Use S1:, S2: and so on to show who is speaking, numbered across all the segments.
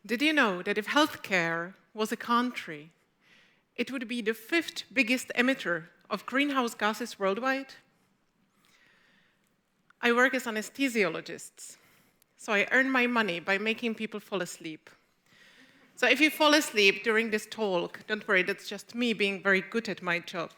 S1: Did you know that if healthcare was a country, it would be the 5th biggest emitter of greenhouse gases worldwide? I work as anesthesiologist, so I earn my money by making people fall asleep. So if you fall asleep during this talk, don't worry, that's just me being very good at my job.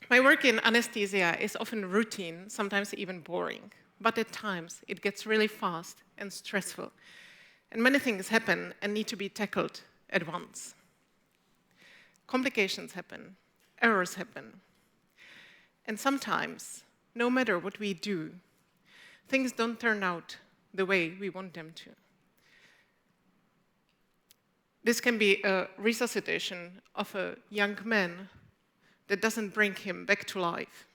S1: My work in anesthesia is often routine, sometimes even boring, but at times it gets really fast and stressful, and many things happen and need to be tackled at once. Complications happen, errors happen, and sometimes, no matter what we do, things don't turn out the way we want them to. This can be a resuscitation of a young man that doesn't bring him back to life.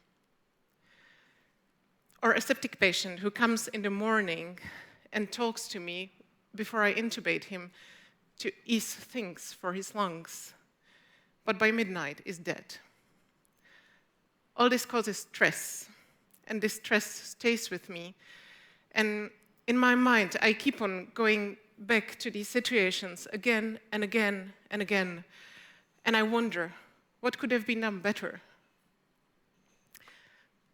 S1: Or a septic patient who comes in the morning and talks to me before I intubate him to ease things for his lungs, but by midnight is dead. All this causes stress, and this stress stays with me. And in my mind, I keep on going back to these situations again and again and again, and I wonder, what could have been done better?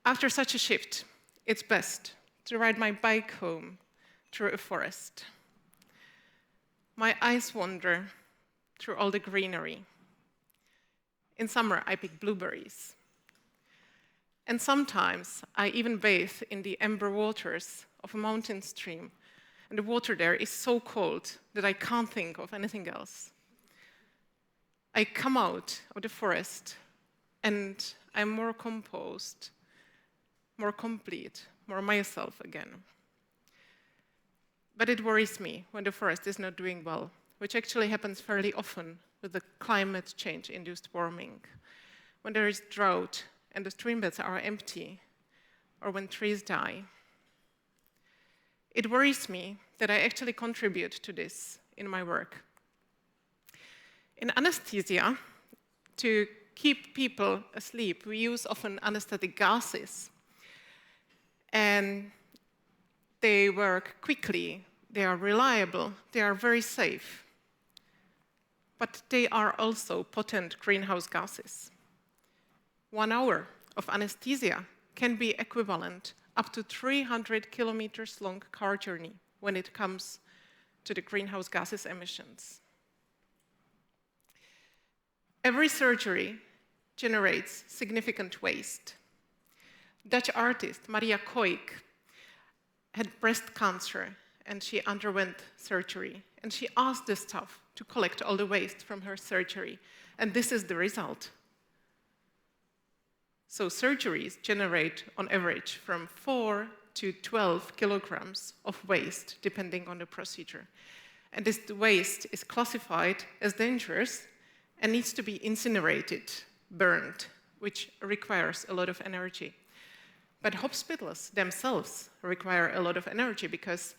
S1: After such a shift, it's best to ride my bike home through a forest. My eyes wander through all the greenery. In summer, I pick blueberries. And sometimes I even bathe in the amber waters of a mountain stream, and the water there is so cold that I can't think of anything else. I come out of the forest, and I'm more composed, more complete, more myself again. But it worries me when the forest is not doing well, which actually happens fairly often with the climate change-induced warming, when there is drought and the streambeds are empty, or when trees die. It worries me that I actually contribute to this in my work. In anesthesia, to keep people asleep, we use often anesthetic gases. And they work quickly, they are reliable, they are very safe. But they are also potent greenhouse gases. 1 hour of anesthesia can be equivalent up to 300 kilometers long car journey when it comes to the greenhouse gases emissions. Every surgery generates significant waste. Dutch artist Maria Koik had breast cancer, and she underwent surgery. And she asked the staff to collect all the waste from her surgery, and this is the result. So surgeries generate, on average, from 4 to 12 kilograms of waste, depending on the procedure. And this waste is classified as dangerous and needs to be incinerated, burned, which requires a lot of energy. But hospitals themselves require a lot of energy because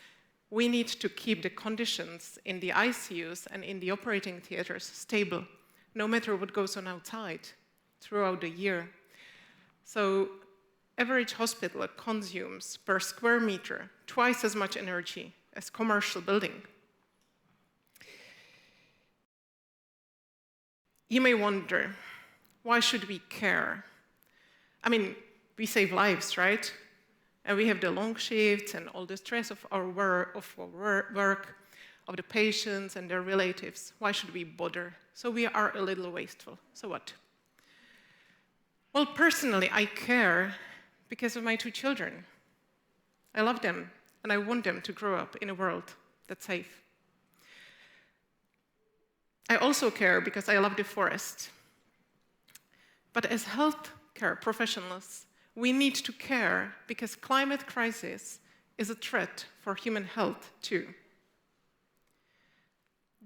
S1: we need to keep the conditions in the ICUs and in the operating theaters stable, no matter what goes on outside throughout the year. So average hospital consumes per square meter twice as much energy as commercial building. You may wonder, why should we care? I mean, we save lives, right? And we have the long shifts and all the stress of our work, of the patients and their relatives. Why should we bother? So we are a little wasteful. So what? Well, personally, I care because of my 2 children. I love them, and I want them to grow up in a world that's safe. I also care because I love the forest. But as healthcare professionals, we need to care because climate crisis is a threat for human health too.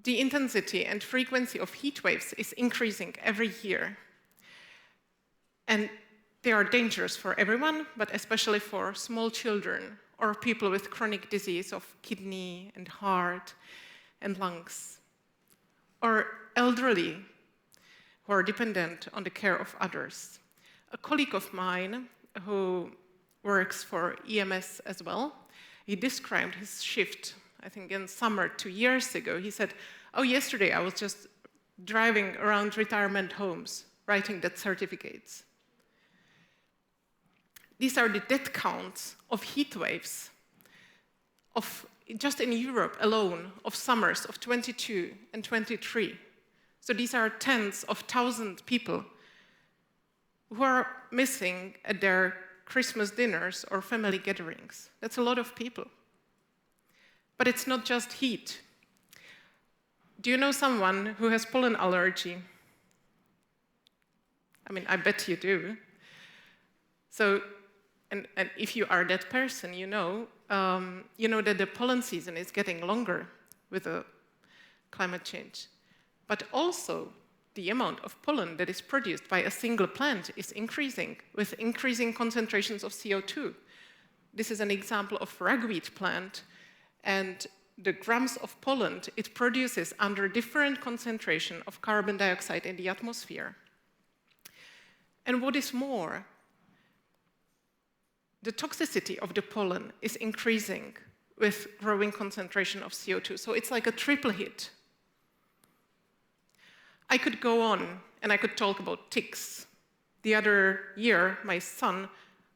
S1: The intensity and frequency of heat waves is increasing every year. And they are dangerous for everyone, but especially for small children or people with chronic disease of kidney and heart and lungs, or elderly who are dependent on the care of others. A colleague of mine who works for EMS as well, he described his shift, I think in summer 2 years ago. He said, "Oh, yesterday I was just driving around retirement homes, writing death certificates." These are the death counts of heat waves, of just in Europe alone, of summers of 22 and 23. So these are tens of thousands of people who are missing at their Christmas dinners or family gatherings. That's a lot of people. But it's not just heat. Do you know someone who has pollen allergy? I mean, I bet you do. So, and if you are that person, you know that the pollen season is getting longer with the climate change. But also, the amount of pollen that is produced by a single plant is increasing with increasing concentrations of CO2. This is an example of ragweed plant, and the grams of pollen it produces under different concentration of carbon dioxide in the atmosphere. And what is more, the toxicity of the pollen is increasing with growing concentration of CO2. So it's like a triple hit. I could go on and I could talk about ticks. The other year, my son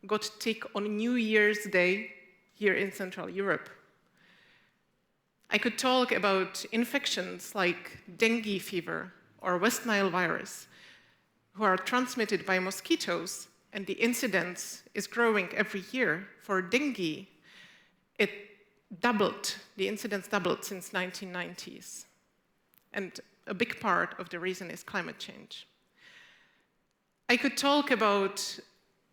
S1: got tick on New Year's Day here in Central Europe. I could talk about infections like dengue fever or West Nile virus, who are transmitted by mosquitoes, and the incidence is growing every year. For dengue, it doubled, the incidence doubled since 1990s. And a big part of the reason is climate change. I could talk about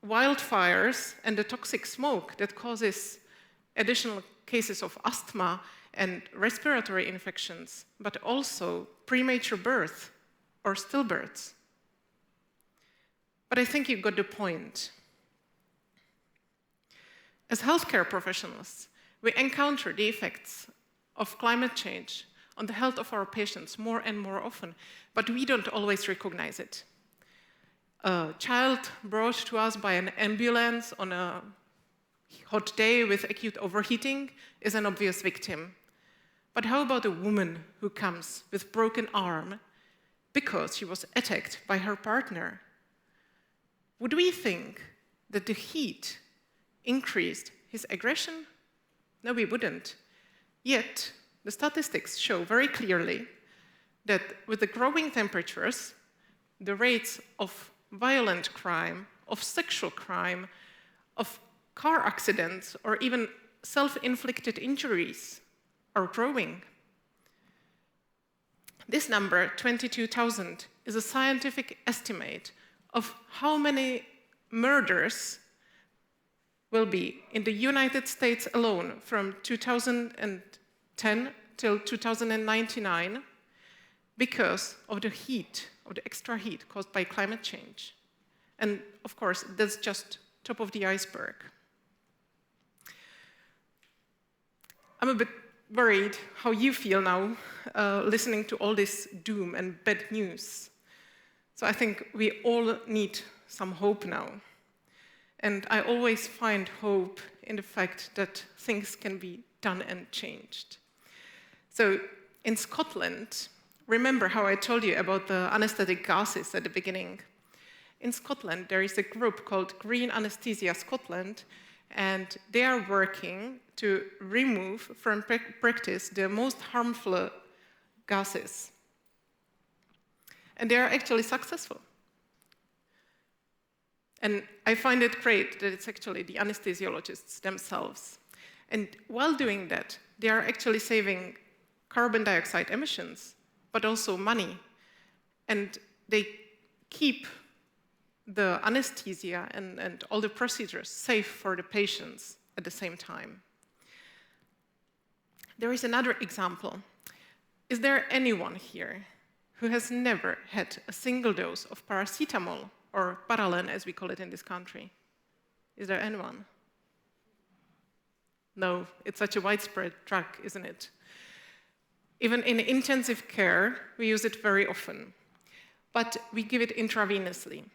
S1: wildfires and the toxic smoke that causes additional cases of asthma and respiratory infections, but also premature birth or stillbirths. But I think you got the point. As healthcare professionals, we encounter the effects of climate change on the health of our patients more and more often, but we don't always recognize it. A child brought to us by an ambulance on a hot day with acute overheating is an obvious victim. But how about a woman who comes with broken arm because she was attacked by her partner? Would we think that the heat increased his aggression? No, we wouldn't. Yet, the statistics show very clearly that with the growing temperatures, the rates of violent crime, of sexual crime, of car accidents, or even self-inflicted injuries are growing. This number, 22,000, is a scientific estimate of how many murders will be in the United States alone from 2010 till 2099 because of the heat, of the extra heat caused by climate change. And of course, that's just top of the iceberg. I'm a bit worried how you feel now listening to all this doom and bad news. So I think we all need some hope now. And I always find hope in the fact that things can be done and changed. So in Scotland, remember how I told you about the anesthetic gases at the beginning? In Scotland, there is a group called Green Anesthesia Scotland, and they are working to remove from practice the most harmful gases. And they are actually successful. And I find it great that it's actually the anesthesiologists themselves. And while doing that, they are actually saving carbon dioxide emissions, but also money. And they keep the anesthesia and all the procedures safe for the patients at the same time. There is another example. Is there anyone here who has never had a single dose of paracetamol, or Paralen as we call it in this country? Is there anyone? No, it's such a widespread drug, isn't it? Even in intensive care, we use it very often. But we give it intravenously.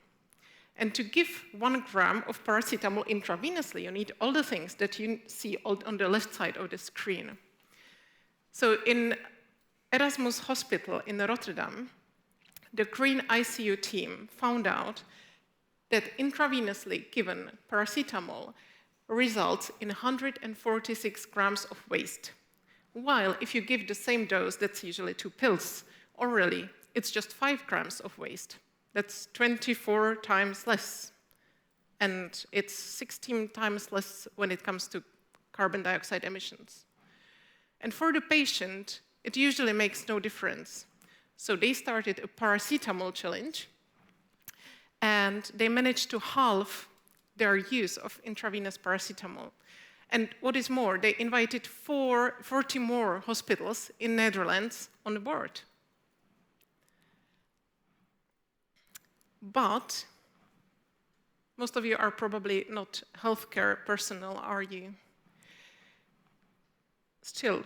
S1: And to give 1 gram of paracetamol intravenously, you need all the things that you see on the left side of the screen. So in Erasmus Hospital in Rotterdam, the Green ICU team found out that intravenously given paracetamol results in 146 grams of waste. While if you give the same dose, that's usually 2 pills, orally, it's just 5 grams of waste. That's 24 times less. And it's 16 times less when it comes to carbon dioxide emissions. And for the patient, it usually makes no difference. So they started a paracetamol challenge, and they managed to halve their use of intravenous paracetamol. And what is more, they invited 40 more hospitals in Netherlands on the board. But most of you are probably not healthcare personnel, are you? Still,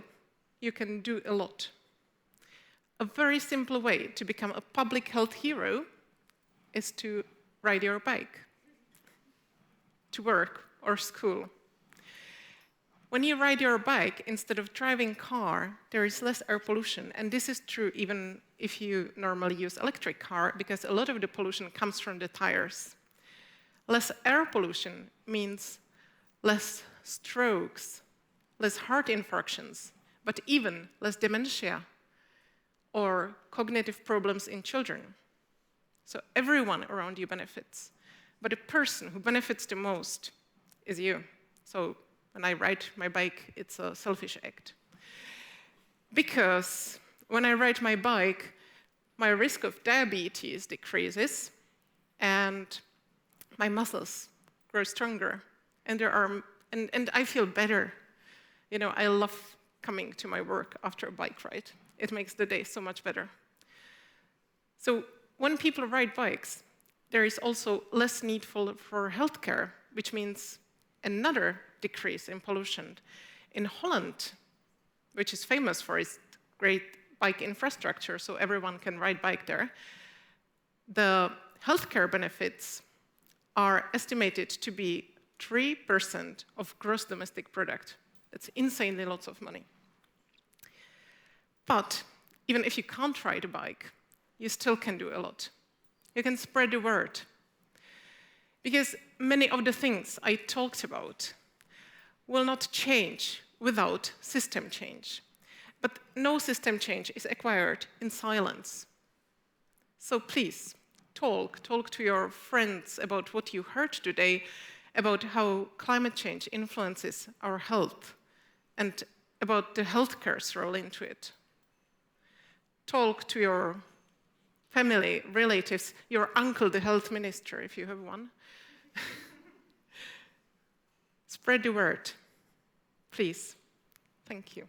S1: you can do a lot. A very simple way to become a public health hero is to ride your bike to work or school. When you ride your bike, instead of driving car, there is less air pollution. And this is true even if you normally use electric car, because a lot of the pollution comes from the tires. Less air pollution means less strokes, less heart infarctions, but even less dementia or cognitive problems in children. So everyone around you benefits. But the person who benefits the most is you. So when I ride my bike, it's a selfish act. Because when I ride my bike, my risk of diabetes decreases, and my muscles grow stronger, and I feel better. You know, I love coming to my work after a bike ride. It makes the day so much better. So when people ride bikes, there is also less need for healthcare, which means another decrease in pollution. In Holland, which is famous for its great bike infrastructure, so everyone can ride bike there, the healthcare benefits are estimated to be 3% of gross domestic product. That's insanely lots of money. But even if you can't ride a bike, you still can do a lot. You can spread the word. Because many of the things I talked about will not change without system change. But no system change is acquired in silence. So please, talk to your friends about what you heard today, about how climate change influences our health, and about the healthcare's role into it. Talk to your family, relatives, your uncle, the health minister, if you have one. Spread the word, please. Thank you.